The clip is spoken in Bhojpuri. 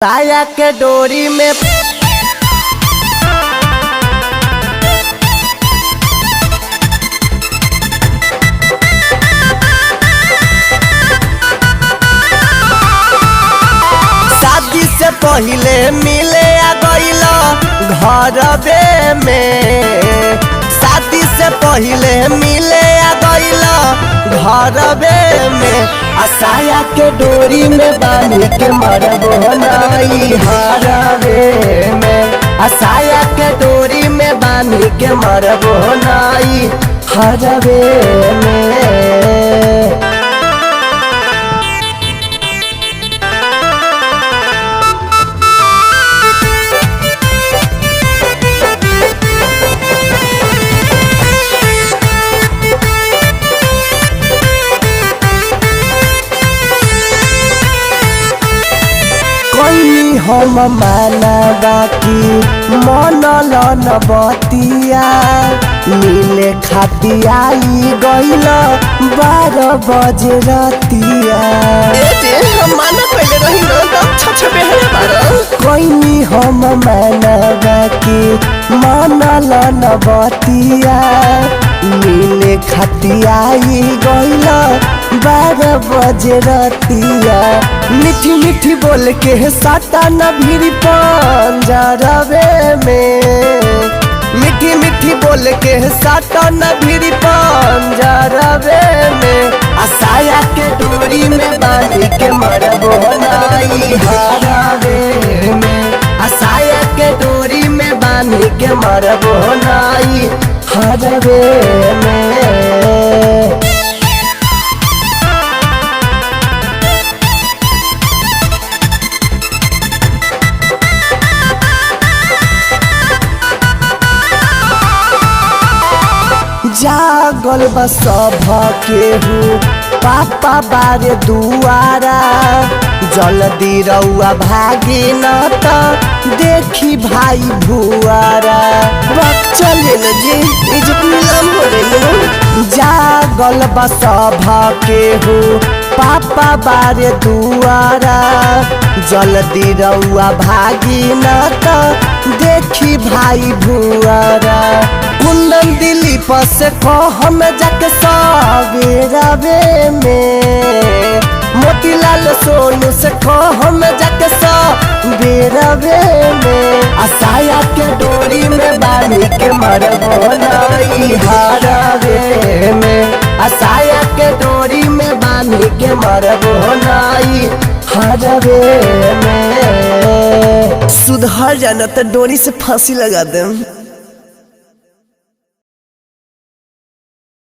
साया के डोरी में शादी से पहले मिले आ गइलो घरवे में। शादी से पहले मिले आ गइलो घरवे में। साया के डोरी में बांध के मरबो नाई हरवे में। साया के डोरी में बांध के मरबो नाई हरवे में। हम माना बाकी मन लन बतिया मिले खातिया गइल 12 बजे रतिया। कोई हम माना बाकी मन लन बतिया मिले खातिया गइल 12 बजे रतिया। मीठी मीठी बोल के साटा न भीड़ पंजरवे में। मीठी मीठी बोल के साटा न भीड़ पंजरवे में। साया के डोरी में बांध के मरबो नाई हरवे में। साया के डोरी में बांध के मरबो नाई हरवे में। जागल बस केहू पापा बारे दुआरा। जल्दी रउआ भागी न त देखी भाई भुआरा। जागल बस केहू पापा बारे दुआरा। जल्दी रउआ भागी न त देखी भाई भुआरा। कुंदन दिली पस हम जाके सवेरवे में। मोतीलाल सोनू से हम जाके सवेरवे में। साया के डोरी में बांध के मरबो नाई हरवे में। साया के डोरी में बांध के मरबो नाई हरवे में। सुधर जाना तो डोरी से फांसी लगा दे।